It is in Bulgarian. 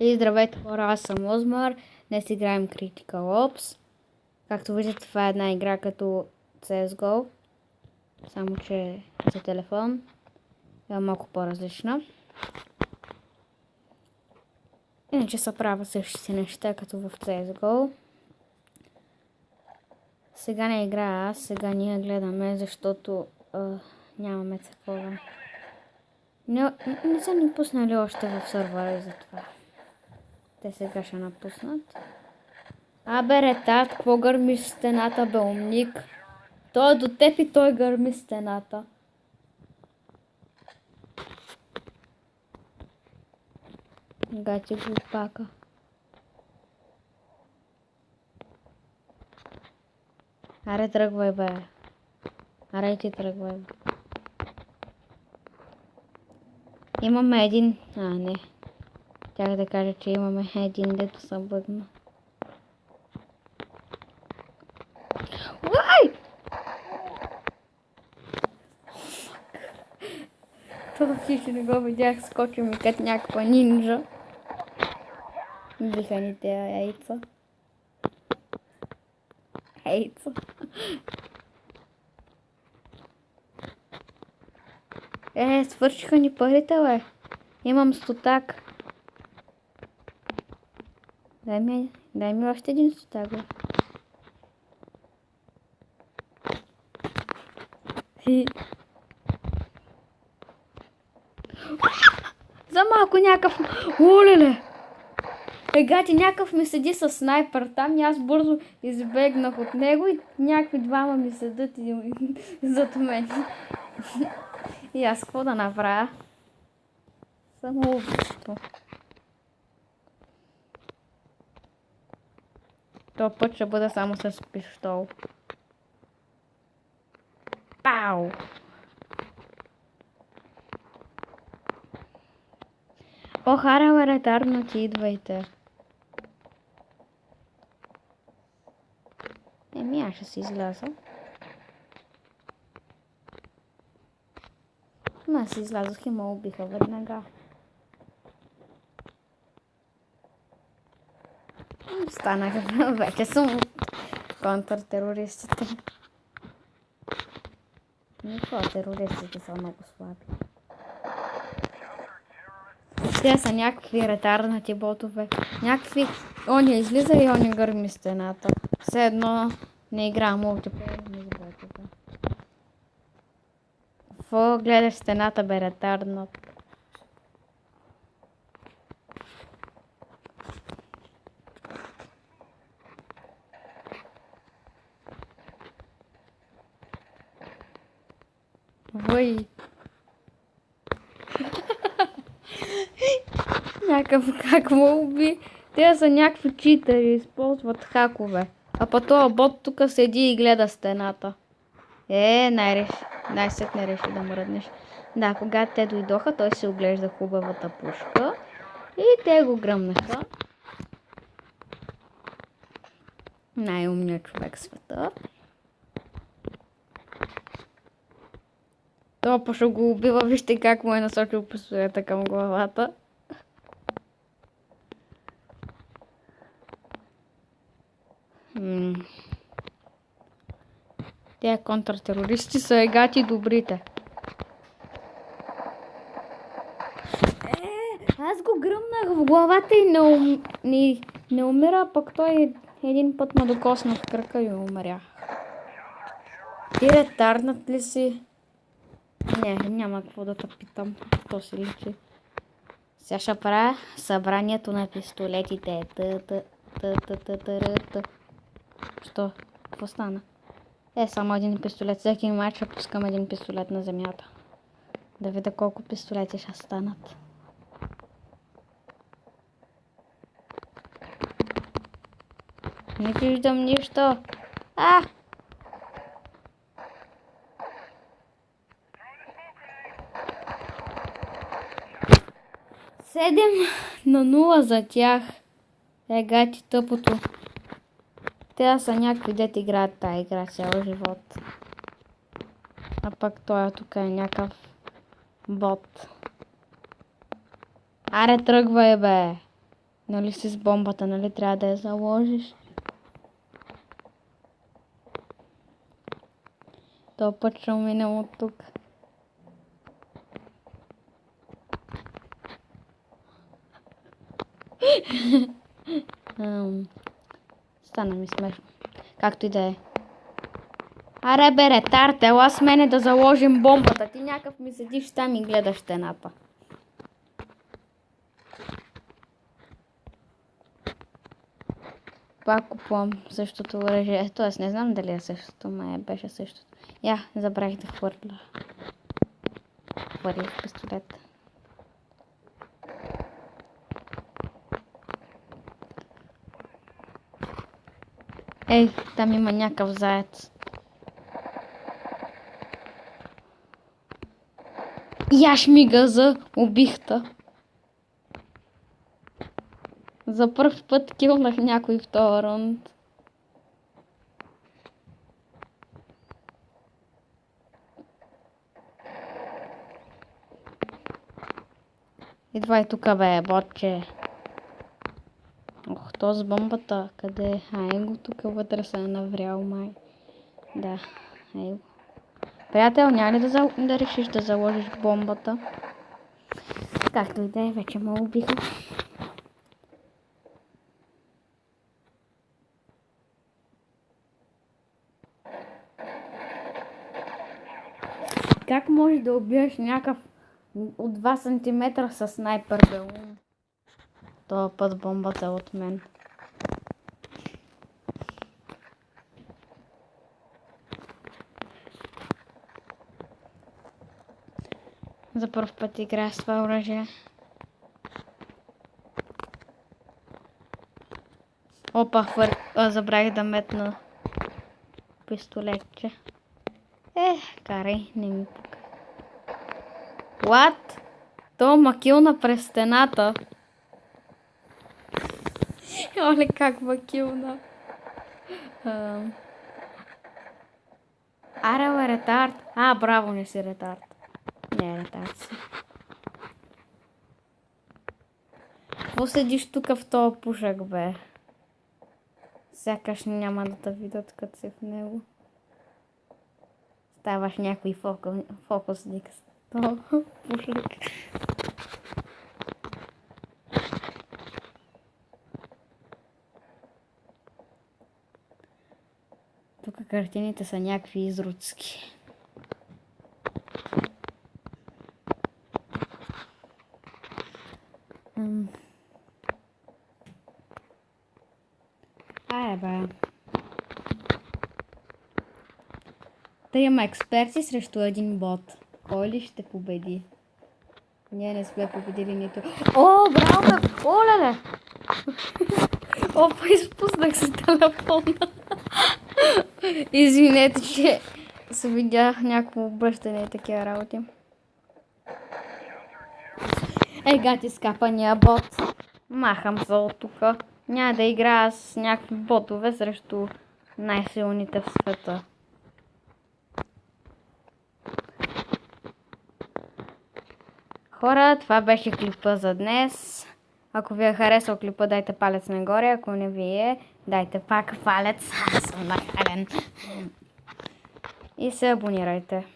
И здравейте хора, аз съм Озмар. Днес играем Critical Ops. Както виждате, това е една игра като CSGO. Само че за телефон е малко по-различна. Иначе се правят същите неща като в CSGO. Сега не играя аз, сега ние гледаме, защото нямаме такова. Не са ни пуснали още в сървъра и затова. Те сега ще напуснат. Абе, ретард, какво гърмиш стената, бе, умник? Той е до теб и той гърми стената. Гати глупака. Аре, тръгвай, бе. Аре, ти тръгвай, бе. Имаме един... не. Тях да кажа, че имаме един, дето съм бъгна. Уай! Това хищи не го видях, скочил ми като някаква нинджа. Биха ни тея яйца. Яйца. Свършиха ни парите, бе. Имам стотак. Дай ми още един стотак, бе. За малко някакъв... Олеле! Гати, някакъв ми седи с снайпер там и аз бързо избегнах от него и някакви двама ми седат и зад мен. И аз какво да направя? Самоубийство. Това път ще бъде само с пистол. Пау! Хара, ретарно, ти идвайте. Аз ще си изляза. Аз си излязох и ме убиха веднага. Станах, вече съм контртерористите. Никога терористите са много слаби. Те са някакви ретарнати ботове. Някакви... Оня излиза и оня гърми стената. Все едно не игра мултиплеер с ботове. Какво гледаш стената, бе, ретарнат? Въй! Някакъв как му уби. Те са някакви читери, използват хакове. А па този бот тук седи и гледа стената. Най-сетне реши да мръднеш. Да, когато те дойдоха, той се оглежда хубавата пушка. И те го гръмнаха. Най-умният човек в света. Това пъша го убива, вижте как му е насочил пистолета към главата. Тя контртерористи са егати добрите. Аз го гръмнах в главата и не умира, пък той един път ме докосна в кръка и умрях. Ти ретарнат ли си? Не, няма какво да те питам. То си личи. Сега ще правя събранието на пистолетите. Що? Какво стана? Само един пистолет. Всеки мач ще пускам един пистолет на земята. Да видя колко пистолети ще станат. Не виждам нищо. 7-0 за тях. Гати тъпото. Те са някакви дет играят тая игра цял живот. А пък той тук е някакъв бот. Аре, тръгвай, бе! Нали си с бомбата, нали трябва да я заложиш? То път ще минем от тук. Стана ми смешно. Както и да е. Аре бе, ретард, ела с мене да заложим бомбата. Ти някакъв ми седиш там и гледаш стената. Пак купувам същото оръжие. Тоест не знам дали е същото, май беше същото. Я, забравих да хвърля. Хвърлих пистолет. Ей, там има някакъв заец. Яш ми газа, убихта. За първ път килнах някой в този рунд. Идвай тук, бе, ботче. Ох, то с бомбата. Къде е? Го тук вътре се е наврял, май. Да, го. Приятел, няма ли да решиш да заложиш бомбата? Както и да е, вече ме убиха. Как можеш да убиеш някакъв от 2 см със снайпер, бе? Това път бомбата е от мен. За първ път играя с това оръжие. Опа, забравих да метна пистолетче. Карай, не ми пука. What? То ма килна през стената. Оле, как ма килна. Аре, бе, ретард. Браво, не си ретард. Не, ретард си. Какво седиш тук в този пушък, бе? Сякаш няма да те видят, като си в него. Ставаш някой фокусник с този пушък. Тук картините са някакви изруцки. Бе. Та има експерти срещу един бот. Кой ли ще победи? Ние не сме победили нито... О, браво! Оле! Опа, изпуснах се телефона. Извинете, че се видях някакво обръщане и такива работи. Гати скапания бот. Махам се от тука. Няма да играя с някакви ботове срещу най-силните в света. Хора, това беше клипа за днес. Ако ви е харесал клипа, дайте палец нагоре. Ако не ви е, дайте пак палец. Аз съм нахален. И се абонирайте.